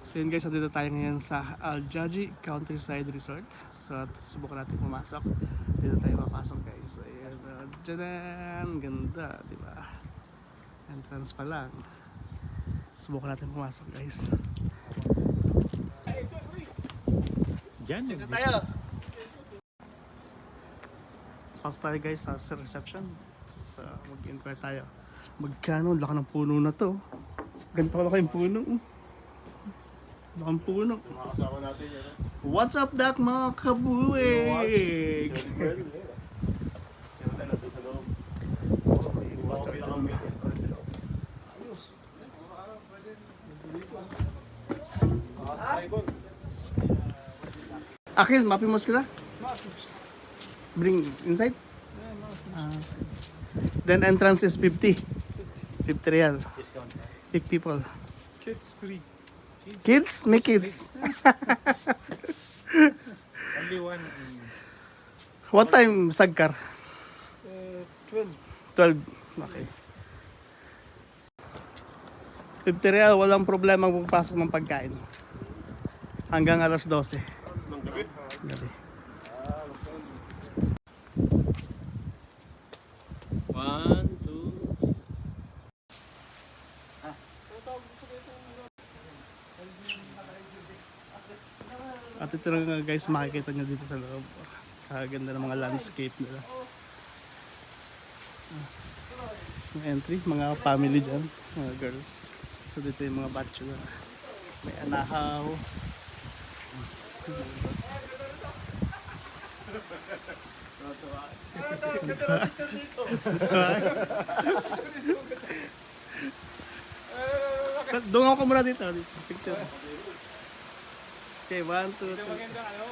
So yun guys, nandito tayo ngayon sa Al-Jaji Countryside Resort. So subukan natin pumasok. Dito tayo papasok guys. So ayan, dyan, ganda, di ba? Entrance pa lang. Subukan natin pumasok guys. Diyan, Dito tayo. Pasok tayo guys sa reception. So mag-inquire tayo. Magkano? Laki ng puno na to. Ganito ka yung puno. Laking puno. Mga kasama natin yan. What's up, Doc, mga kabuwig? Sino tayo natin sa loob? Water. Akil, mapimos kita? Bring inside? Then entrance is 50. 50 real. Discount. Eight people. kids free. Kids? May kids. Only one. What time sagkar? 12. 12. Okay. 50 real, walang problema pagpasok ng pagkain. Hanggang alas 12. Ng gabi? Gabi. 1, 2. At ito na nga guys, makikita nyo dito sa loob. Kaganda ng mga landscape nila. Yung entry, mga family dyan, mga girls. So dito yung mga bachelor. May anahaw. Doon ako muna dito. Picture. Okay, 1, 2, 3. Maganda ano?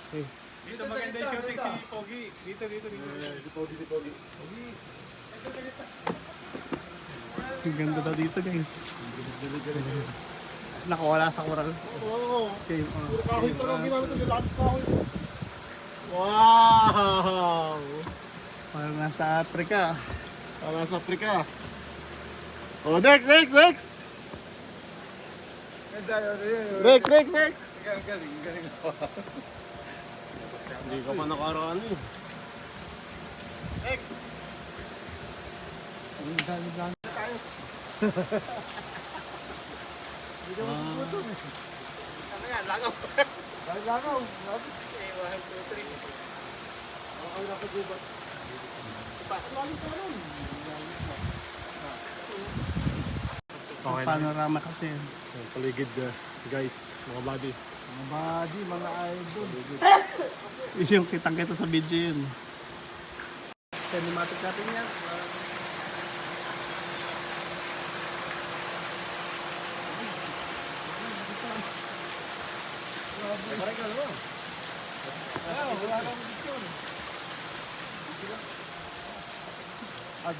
Okay. Dito maganda yung shooting si Pogi. Dito. Si Pogi. Ang ganda daw dito guys. Nakawala sa coral. Oo. Okay, Puro kahoy pa lang ginamit yung lahat kahoy. Wow! parang nasa Africa. Para sa Afrika. Oh, next! Next! Hindi ka pa nakaraan eh. Next! Ano yan? Langaw. Langaw! Okay, 1, 2, 3. Ang nasa gubat. Okay na. Panorama kasi. Ang paligid guys, mga buddy. Mga body, mga idol. Yung kitang-kita sa video yun. Cinematic natin yan.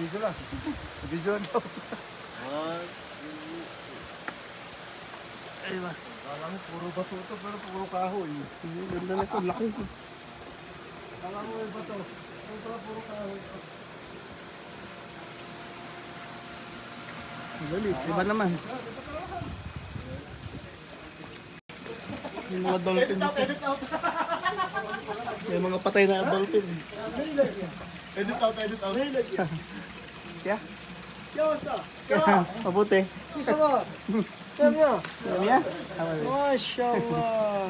Video lang. Video lang daw. Ay ba? Kala mo puro bato ito pero puro kahoy. Ganda na ito. Laki. Kala mo yung bato. Puro kahoy. Galit. Iba naman. Yung mga dolphin dito. Yung mga patay na dolphin. Edit out. Yeah? क्या अवस्था Mabuti. की खबर क्या Alam niya? माशाल्लाह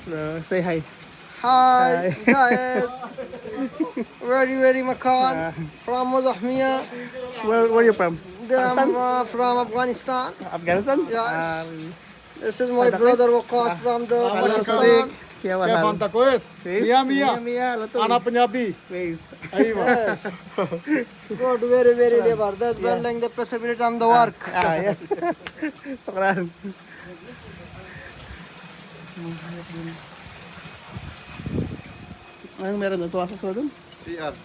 So, say hi. Hi guys very Makan from Muzahmiya Where you from? I'm from Afghanistan. Afghanistan? Yes. This is my brother Waqas from the Afghanistan. Kaya क्या wala. फंता को es? Mia. Mia. Ana Punjabi. Please. Aywa. Yes. Good, very labor. That's building the possibility of the work. Yes. Sukran. Anong meron doon? Tuwasok sa doon? CR.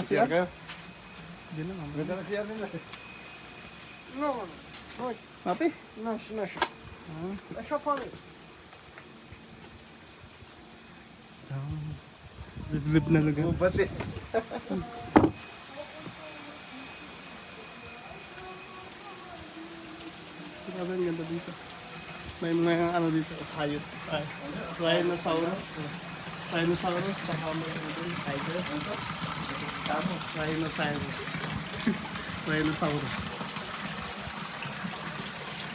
CR kayo? Diyan lang. Ganda na CR nila. No, Mapi? نش شوف هذا Liblib na lugar. Gubat eh. Grabe ang ganda dito. May mga ano dito, hayop. Rhinoceros. Rhinoceros, baka may ano dun, tiger. Rhinoceros. Rhinoceros.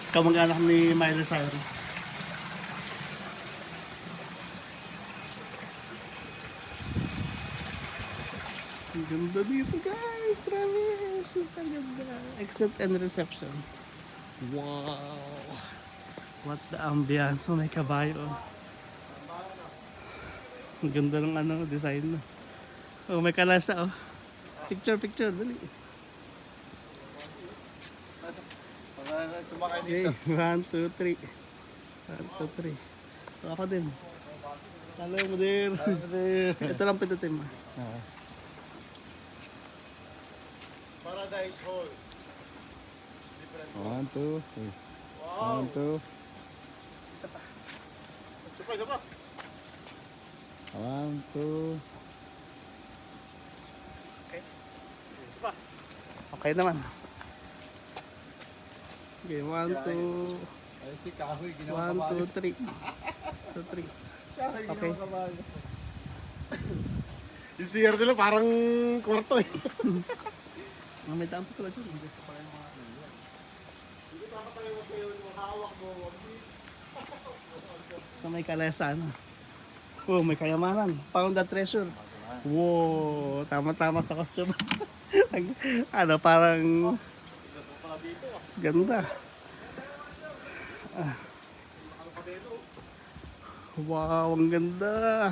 Kamag-anak ni Miley Cyrus. Ang ganda dito guys, grabe, super ganda. Exit and reception. Wow. What the ambiance, oh, may kabayo. Ang ganda ng ano, design na. Oh, may kalasa oh. Picture, dali. Sumakay Okay, 1, 2, 3. 1, 2, 3. Ako din. Hello, Mudir. Ito lang pindutin mo. Paradise Hall. 1, 2, 3. 1, 2. Isa pa. Isa pa. 1, 2. Isa pa. Okay naman. Okay, 1, 2. Ay, si Kahoy, 1, 2, 3. 2, 3. Okay. Yung CR nila parang kwarto eh. May daan pa pala dyan. So may kalesa ano. Oh, may kayamanan. Found the treasure. Wow, tama-tama sa costume. Ano, parang ganda. Ah. Wow, ang ganda.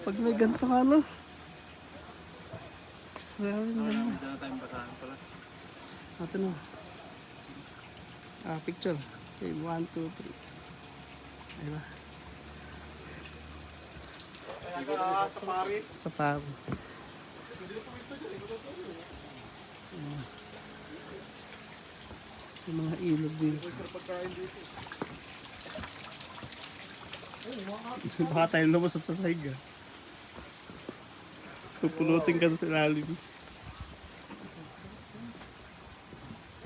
Pag may ganito ano. Grabe, ang ganda. Ito na. Picture. Okay, 1, 2, 3. Diba? Sa pari. Sa paro. Yung mga ilog dito. Baka tayo lumusot sa sahig ah. Pupulutin ka sa ilalim.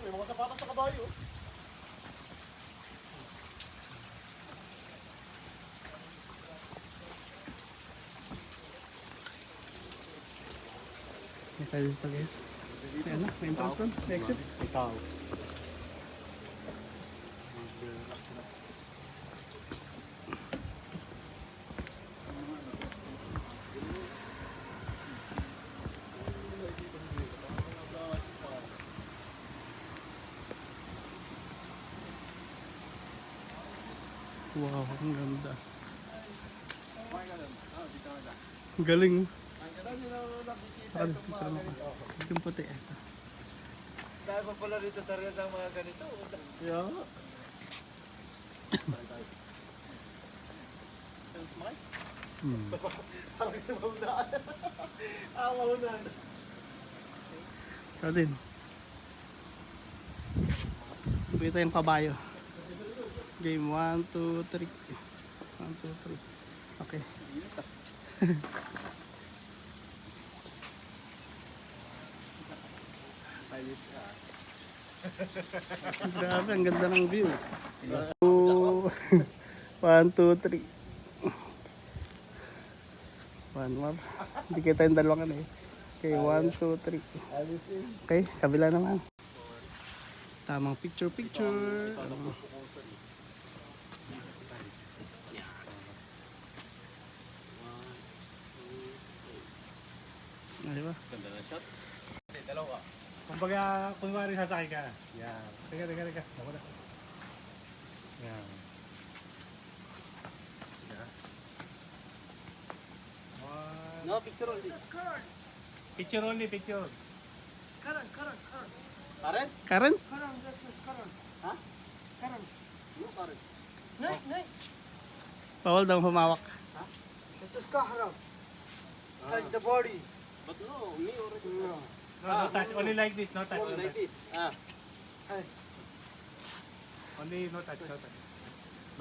May mga sapatos sa kabayo. May tayo dito guys. May ano? May entrance doon? May exit? Ikaw. Wow, ang ganda. Galing. Saka dito, picture mo pa. Yung puti. Ito. Dahil pa pala dito sa real ng mga ganito. Yeah. Parang ito maunaan. Maunaan. Ito din. Kita yung kabayo. Game 1, 2, 3. 1, 2, 3. Okay. Grabe, ang ganda ng view. 1, 2, 3. One more. Hindi kita yung dalawa ka na eh. Okay, 1, 2, 3. Okay, kabila naman. Tamang picture. Ano ba? Ganda na shot. Dalawa. Kumbaga, kunwari sasakay ka. Yan. Teka. Ako na. Yan. No, picture only. Picture only, picture. Karen? Karan, this is Karan. Ha? Karan. No, Karen. Nay. Bawal daw humawak. This is Kahram. Touch the body. But no, me already. No. No touch. Only like this, no touch. Only like this. Ah. Hey. Only no touch.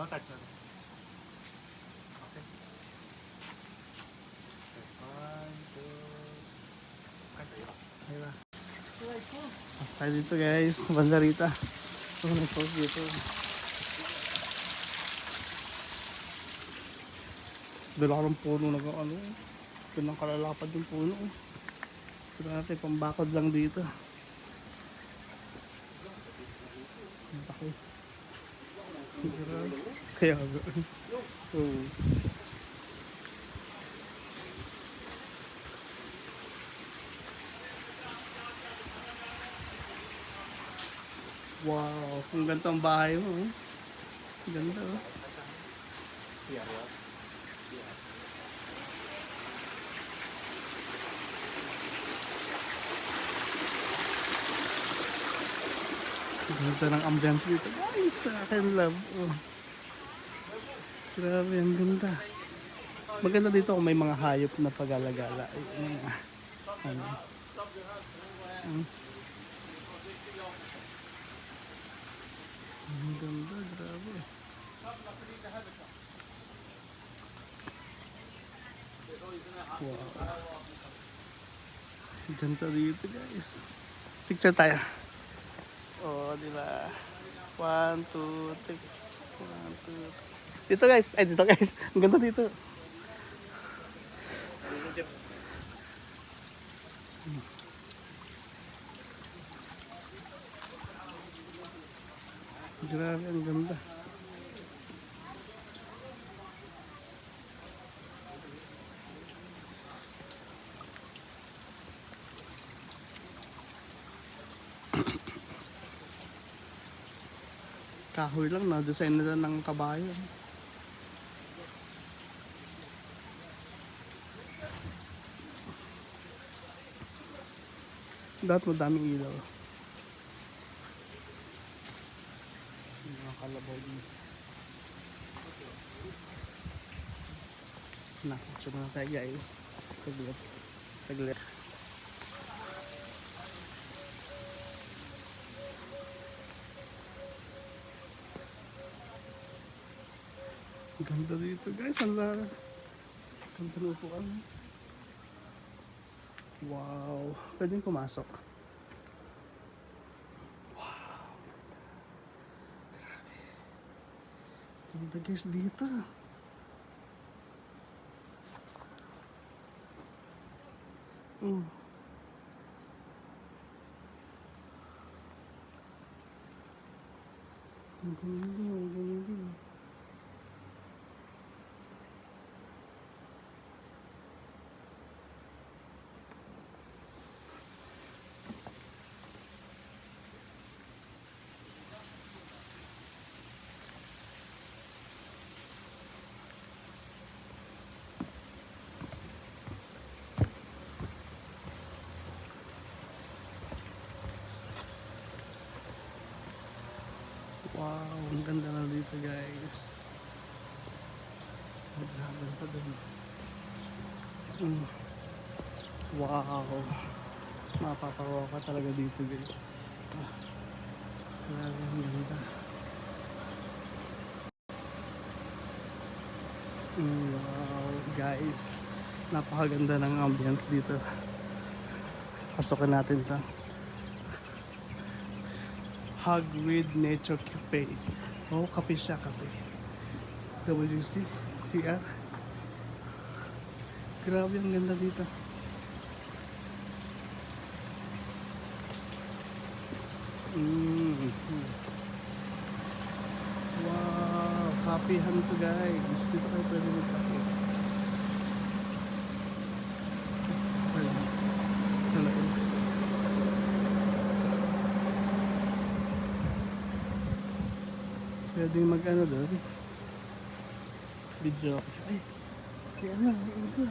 No touch. Okay. One, two. Diba? Mas tayo dito guys, Bandarita. So, nag-post dito. Dala ng puno na ano. Pinang kalalapad yung puno. Grabe, pambakod lang dito. Ang laki. Grabe. Kaya nga. Oo. Wow, kung ganito ang bahay mo. Oh. Ganda oh. Ganda ng ambience dito. Guys, akin love. Oh. Grabe, ang ganda. Maganda dito kung may mga hayop na pag-alagala. Ano. Ang ganda, grabe. Wow. Ganda dito guys. Picture tayo. Oh, di ba? 1, 2, 3. 1, 2, 3. Dito guys. Ay, dito guys. Ang ganda dito. Grabe, ang ganda. Kahoy lang na design nila ng kabayo. Dapat madaming ilaw. Mga kalabaw din. Nakapicture na tayo guys. Saglit. Saglit. Ganda dito guys. Ang lara. Ganda na upuan. Wow. Pwedeng pumasok. Wow. Grabe. Ganda guys dito. Mm. Ang ganda. Ang ganda. Wow, ang ganda na dito guys. Maglaban pa dun. Wow. Mapapawaw ka talaga dito guys. Grabe ang ganda. Wow guys. Napakaganda ng ambience dito. Pasokin natin ito. Hug with Nature Cafe. Oh, kape siya, kape. WC, CR. Grabe, ang ganda dito. Wow, kapehan to guys. Dito kayo pwede mag-kape. Sa loob. Pwede mag-ano doon. Video. Ay, may iba.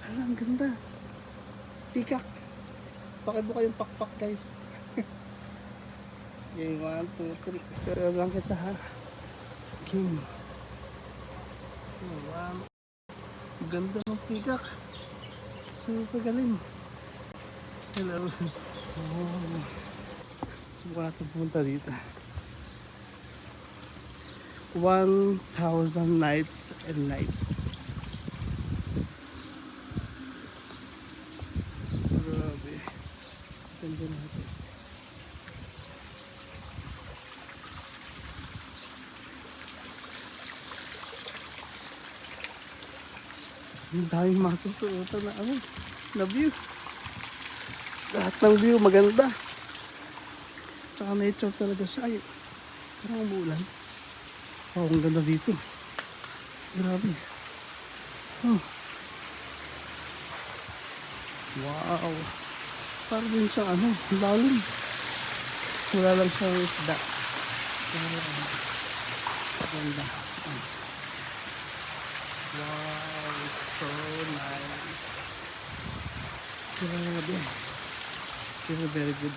Hala, ang ganda. Peacock. Pakibuka yung pakpak guys. Okay, 1, 2, 3. Pero lang kita ha. King. Wow. Ganda ng peacock. Super galing. Hello. Oh. Subukan natin pumunta dito. 1,000 nights and nights. Grabe. Ganda natin. Ang daming masusuotan na ano, na view. Lahat ng view maganda. Tsaka nature talaga siya. Ay, parang umuulan. Oh, ang ganda dito. Grabe. Oh. Wow. Parang din siyang ano, lalim. Wala lang siyang isda. Ganda. Wow, it's so nice. Grabe. Very, very good.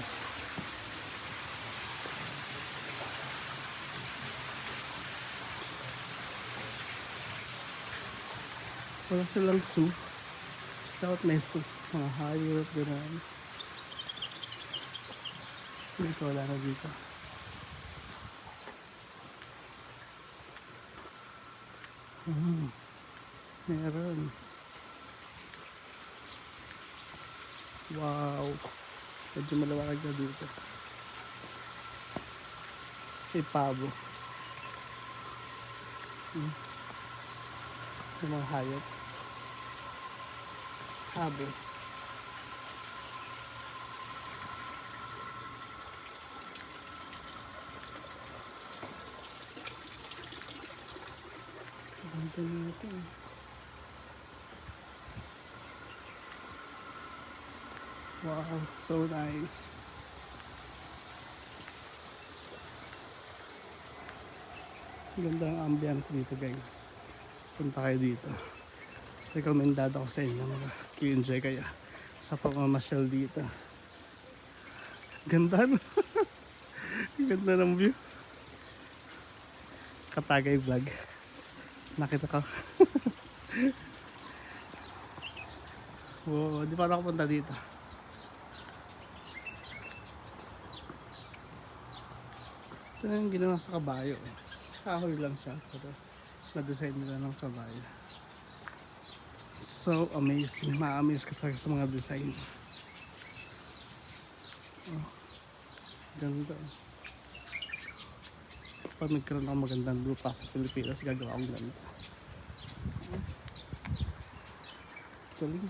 Wala silang zoo. Dapat may zoo. Mga hayop, gano'n. Dito wala na dito. Meron. Wow. Medyo malawakag na dito. May pabo. Yung mga hayop. Habo. Ganda nito. Wow, so nice. Ganda ang ambience dito guys. Punta kayo dito. Rekomendado ko sa inyo. Mag-enjoy kayo sa pamamasyal dito. Ganda no? Ganda ng view. Katagay vlog. Nakita ko. Wow, di pa ako punta dito. Ito yung ginawa sa kabayo. Kahoy lang siya. Pero na-design nila ng kabayo. So amazing. Ma-amaze ka talaga sa mga design. Oh, ganda. Pag nagkaroon ako magandang lupa sa Pilipinas, gagawa akong ganda. Galing.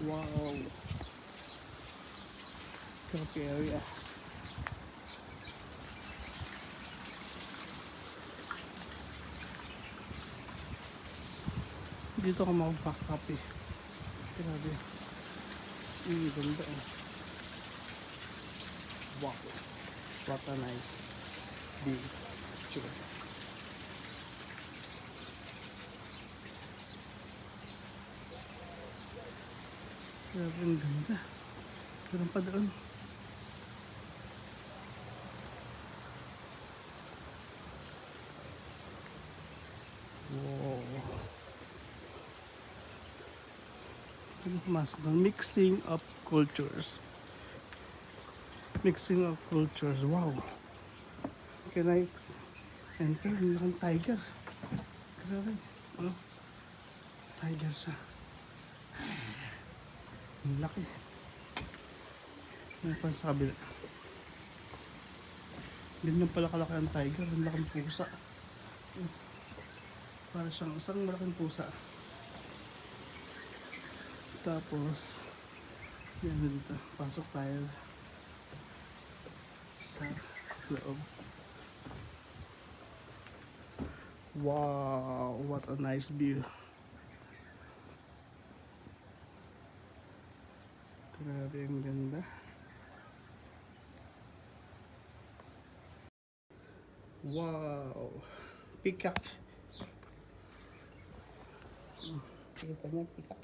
Wow. Grabe area. Dito ako makapakape. Grabe. Ganda eh. Wow. What a nice view. Sure. Grabe ang ganda. Meron pa doon. Wow. Ano pumasok doon? Mixing of cultures. Mixing of cultures. Wow. Can I enter? Hindi kang tiger. Grabe. Ano? Tiger siya. Ang laki. Ano pa sa kabila? Ganyan pala kalaki ang tiger. Ang laking pusa. Para siyang isang malaking pusa. Tapos, yan dito. Pasok tayo sa loob. Wow! What a nice view. Grabe ang ganda. Wow! Peacock. Kita niya peacock.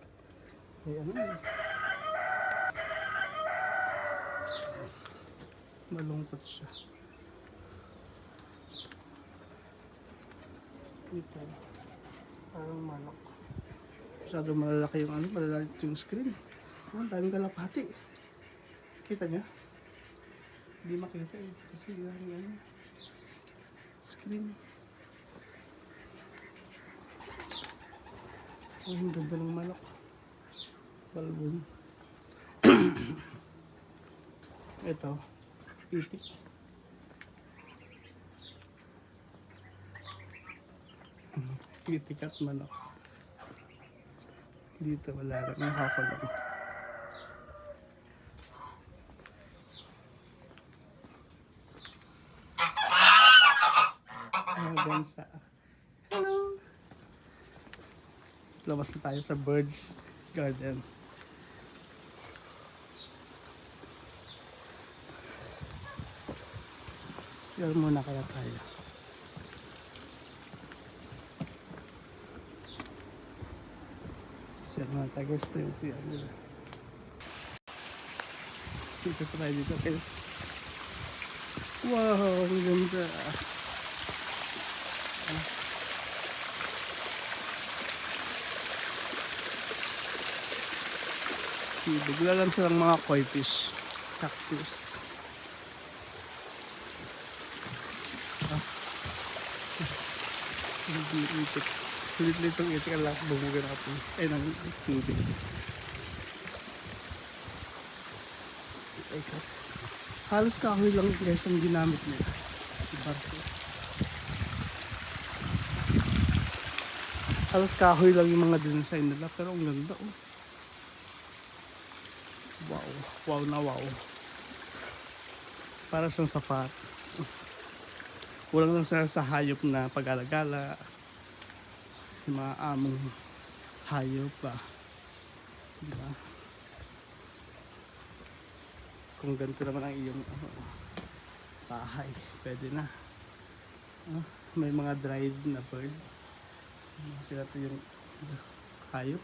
May ano yun? Malungkot siya. Ito. Parang manok. Masyado malalaki yung ano, malalaki yung screen. Oh, ang daming kalapati. Kita niya? Hindi makita eh. Kasi yung ano, screen. Oh, ang ganda ng manok. Balbon. Ito. Itik. Itik at manok. Dito wala lang. Ang haka lang. Gansa. Hello! Labas na tayo sa Birds Garden. Share muna kaya tayo. Share muna tayo guys. Ito yung siya nila. Dito tayo dito guys. Wow! Ang ganda! Bigla lang silang mga koi fish, cactus. Sulit-litong itik ang lahat bumugan ako. Ay, nang tubig. Halos kahoy lang guys ang ginamit nila. Barko. Halos kahoy lang yung mga design nila pero ang ganda oh. Wow, wow na wow. Para siyang sapat. Kulang lang sa hayop na pag-alagala. Yung mga among hayop ba. Diba? Kung ganito naman ang iyong bahay, pwede na. May mga dried na bird. Ito yung hayop.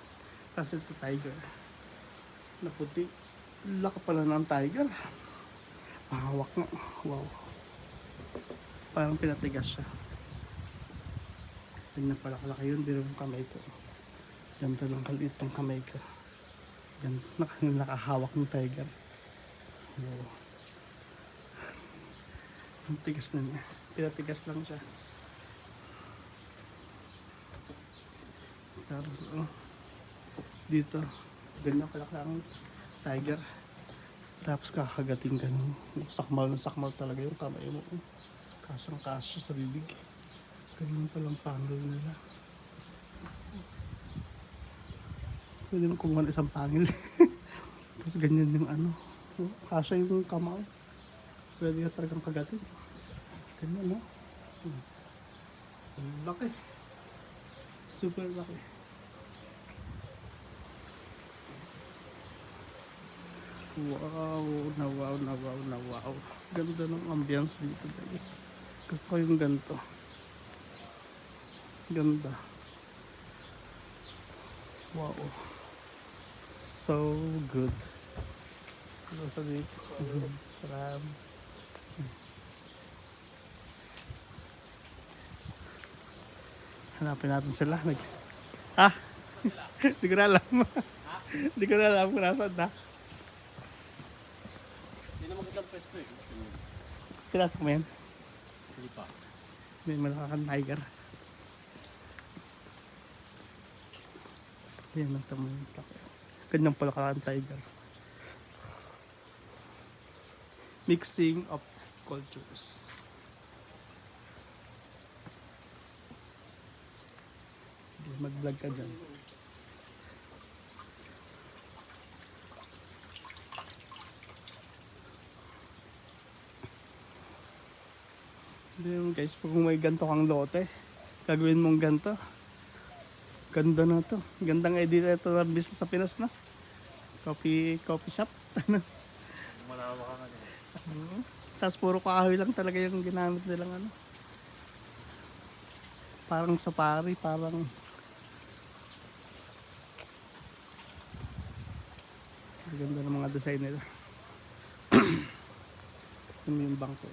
Tapos ito tiger. Na puti. Laka pala ng tiger. Mahawak na. Wow. Parang pinatigas siya. Ganyan pala kalaki yun. Pero yung kamay ko. Ganda lang kaliit ng kamay ko. Ganda. Nakahawak ng tiger. Wow. Ang tigas na niya. Pinatigas lang siya. Tapos dito. Ganyan kalaki ang tiger. Tapos kakagating ka ng sakmal na sakmal talaga yung kamay mo. Kasang kaso sa bibig. Ganyan palang pangil nila. Pwede mo kumuha ng isang pangil. Tapos ganyan yung ano. Kasya yung kamay. Pwede ka talagang kagatin. Ganyan no. Laki. Super laki. Wow, na wow, na wow, na wow. Ganda ng ambience dito guys. Gusto ko yung ganito. Ganda. Wow. So good. Ano sa dito? Sarap. Hanapin natin sila. Hindi ko na alam. Hindi ko na alam kung nasaan na. Hindi na magandang pwesto eh. Pinasok mo yan? Hindi pa. May malakang tiger. Yan ang tamo yung laki. Ganyan pala kalakang tiger. Mixing of cultures. Sige, mag-vlog ka dyan. Then guys, kung may ganto kang lote, gagawin mong ganto. Ganda na to. Gandang idea ito ng business sa Pinas na. Coffee shop. Malawak ka nga. Tapos puro kahoy lang talaga yung ginamit nilang ano. Parang safari, parang ganda ng mga design nila. Yung bangko.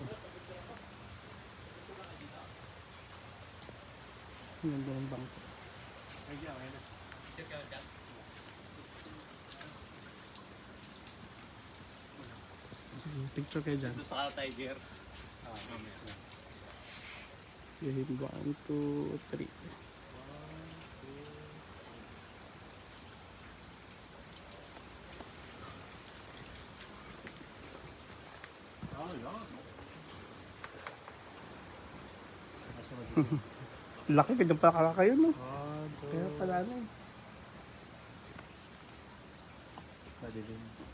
Ganda ng bangko. Sige, picture kayo dyan. Ito sa tiger. Mamaya. Game 1, 2, 3. Laki, ganyan pala kayo no? Kaya pala na eh.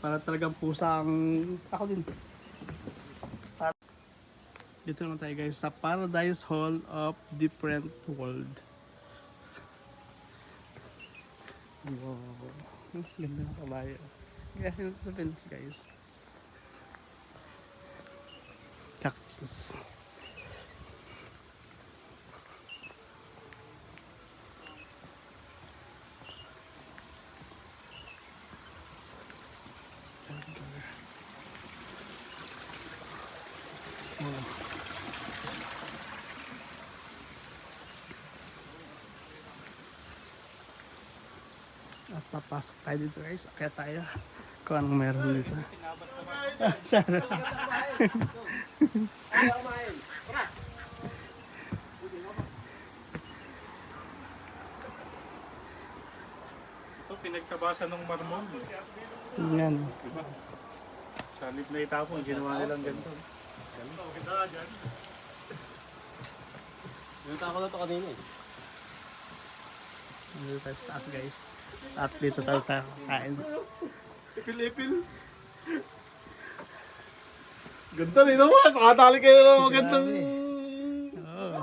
Para talagang pusang ako din. Dito naman tayo guys sa Paradise Hall of Different World. Wow. Ganda ng kabayo. Kaya ito sa Philippines guys. Cactus. At papasok tayo dito guys. Kaya tayo kung anong meron dito. Siya na. Ito, pinagtabasan ng marmol. Yan. Diba? Sa halip na itapon, ginawa nilang ganito. Pinunta ako na ito kanina eh. Dito tayo sa taas guys. At dito tayo kain. Ipil-ipil. Ganda rin naman. Sakatali kayo naman magandang... Oo.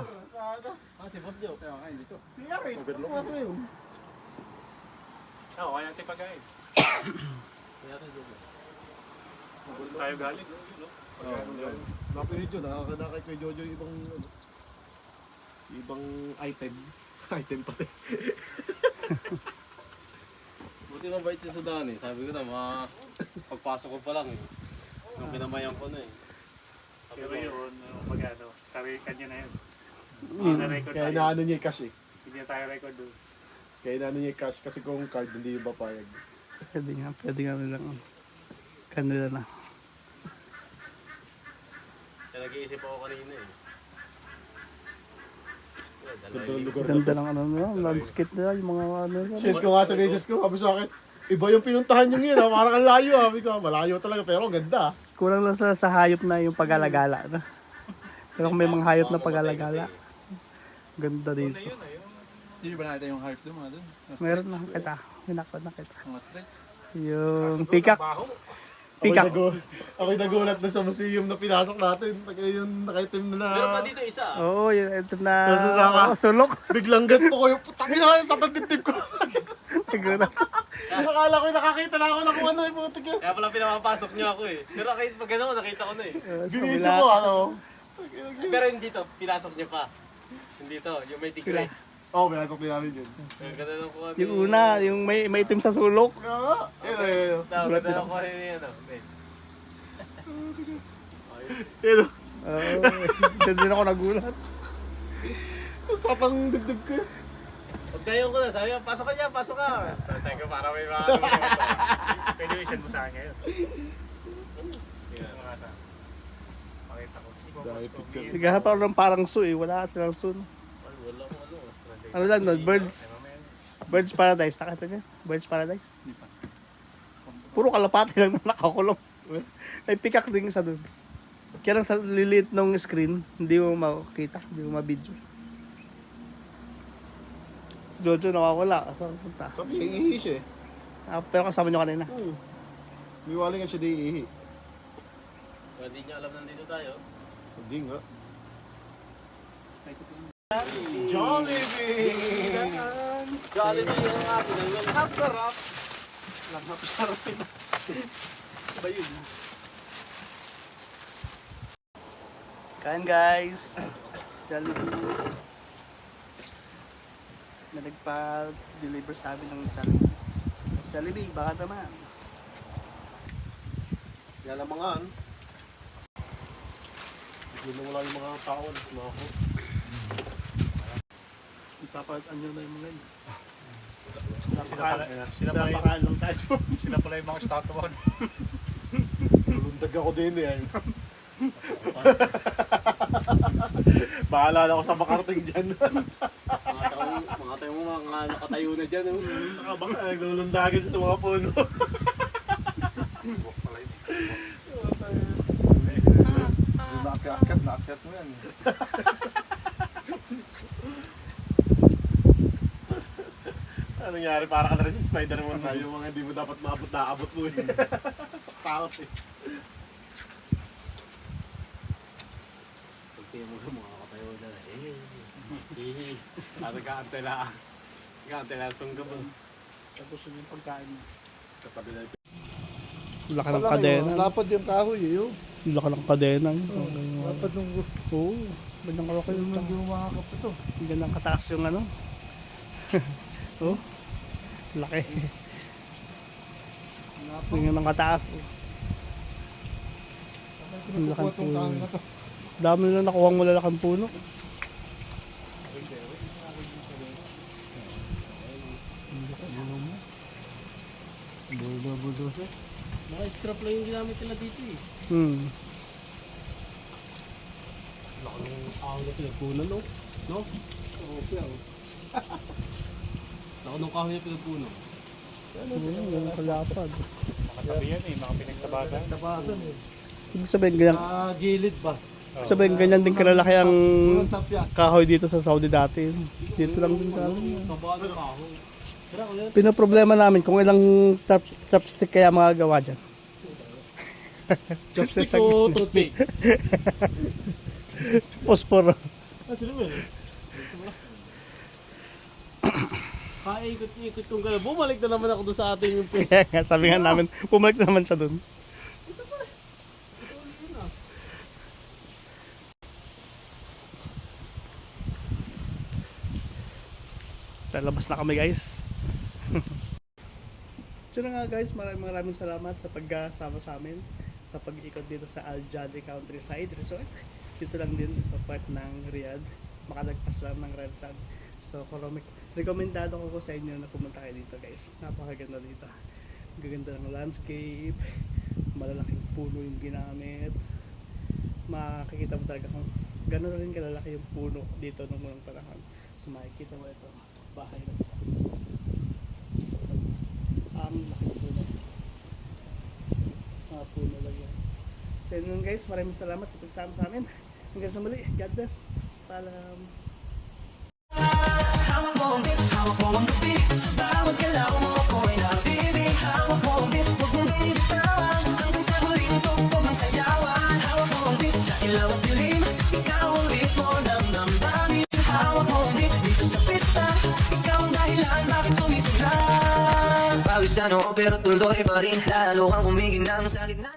Ah, si Boss Joe. Kaya kain dito. Siya rin. Overlook na sa'yo. Oo, kaya natin pagkain. Kaya tayo dito. Tayo galing. Napinig yun. Nakakadakay kay Jojo yung ibang item. Item pati. Buti mabait yung Sudan eh. Sabi ko na, pagpasok ko pa lang eh. Nung pinamayan ko na eh. Pero yun, magano, sarili kanya na yun. Na-record Kaya tayo. naano niya yung cash eh. Hindi na tayo record doon. Kaya naano niya yung cash kasi kung card hindi yung papayag. Pwede nga nilang kanila na. Kaya nag-iisip ako kanina eh. Ganda ng lugar na Ganda ng ano nila, landscape nila, yung mga ano nila. Shit ko nga sa beses ko, sabi sa akin, iba yung pinuntahan yung yun, parang ang layo ha. Sabi ko, malayo talaga, pero ganda. Kulang lang sa hayop na yung pag-alagala. No? Pero kung may mga hayop na pag-alagala, ganda dito. Hindi ba nakita yung hype doon mga doon? Meron na kita, hinakot na kita. Mga street? Yung peacock. Peacock. Ako'y nagulat na sa museum na pinasok natin. Yung nakaitim na Meron pa dito isa. Oo, yun, ito na Nasasama. sulok. biglang ganito ko yung putangin na sa tagtip ko. Nagulat. Akala ko nakakita na ako na kung ano yung putik yan. Kaya pala pinapapasok niyo ako eh. Pero kahit pag gano'n, nakita ko na eh. Sa Binito kabila. ko ano. Pero hindi to, pinasok niyo pa. Hindi to, yung may tigre. Oo, pinasok din namin yun. Ang ganda ng kuha ni... Yung una, yung may itim sa sulok. Kaya, yun. Ang ganda ng kuha ni ano. Yun. Oo, doon din ako nagulat. Sapang dibdib ko. Huwag tayo ko na, sabi ko, pasok ka dyan, pasok ka. Tapos sabi ko, para may mga ano. Pwede yung send mo sa akin ngayon. Mga sa... Pakita ko. Dahil picture. Naghahanap ako ng parang zoo eh, wala silang zoo. No? Wala ko ano. Ano lang no, Birds Paradise, nakita niya? Birds Paradise? Puro kalapati lang na nakakulong. May peacock din isa doon. Kaya lang sa lilit ng screen, hindi mo makita, hindi mo mabidyo. Si Jojo nakawala. Saan punta? Sabi, iihi siya eh. Pero kasama nyo kanina. May wali nga siya di iihi. Hindi niya alam nandito tayo. Hindi nga. Jollibee! Jollibee ang akin. Ang sarap. Ba yun? Kain guys! Jollibee. Na nagpa-deliver sa amin ng Jollibee, baka naman. Yalamangan. Hindi na wala yung mga tao. Mga ako. Ipapalaan nyo na yung mga yun. Sila pala Napakalang tayo. sila pala yung mga statue. Lundag ako din eh. Bahala na ako sa makarating dyan. Mga tayo mo mga nakatayo na dyan. Baka naglulundagin sa mga puno. Naakyat mo yan. Ano nangyari? Para ka na rin si Spider-Man na yung mga hindi mo dapat maabot na abot mo eh. Sa takot eh. Pagtingin mo ka mga katayo na nagkaantay lang. Nagkaantay lang sungga ba? Tapos yun yung pagkain mo. Sa tabi na ito. Laka ng kadena. Lapad yung kahoy eh. Yun. Laka ng kadena. Lapad ng Oo. Gandang kalaki yung Hindi umakakap ito. gandang kataas yung ano. Oh. Laki. Tingnan ng kataas. Ang laking puno. Dami na nakuha ang malalaking puno. Budo-budo siya. Mga strap lang yung ginamit nila dito eh. Laki ng ahon na pinagpunan no? No? Oo siya oh. Laki ng kahoy na pinagpunan. Yung kalapad. Makatabi yan eh, mga pinagtabasan. Tabasan eh. Ibig sabihin, ganyan, Gilid ba? sabihin, ganyan din kalalaki ang Sunod tapya. kahoy dito sa Saudi dati. Dito lang din kahoy. Taba ng kahoy. Pinoproblema namin kung ilang chopstick kaya magagawa dyan. Chopstick o toothpick? Posporo. Ah, sila mo eh. Ikot kong gano'n. Bumalik na naman ako doon sa ating yung Kaya nga, sabi nga namin, pumalik naman siya dun. Lalabas na kami guys. So na nga guys, maraming salamat sa pagkasama sa amin sa pag-ikot dito sa Al Jadi Countryside Resort. Dito lang din, ito part ng Riyadh. Makalagpas lang ng Red Sand. So, rekomendado ko sa inyo na pumunta kayo dito guys. Napakaganda dito. Gaganda ng landscape, malalaking puno yung ginamit. Makikita mo talaga kung gano'n rin kalalaki yung puno dito nung unang panahon. So, makikita mo ito, bahay na ito. Ang laking puno. Mga puno lang yan. So yun guys, maraming salamat sa pagsama sa amin. Hanggang sa muli, God bless. Palams. Hawak mo ang gabi sa bawat galaw mo ako'y nabibig. Hawak mo ang bit, huwag mong binitawan hanggang sa huling tugtog ng sayawan. Hawak mo ang bit sa ilaw at dilim, ikaw ang ritmo ng damdamin. Hawak mo ang bit dito sa pista, ikaw ang dahilan bakit sumisigla. Pawisan ako pero tuloy pa rin, lalo kang kumikinang sa gitna.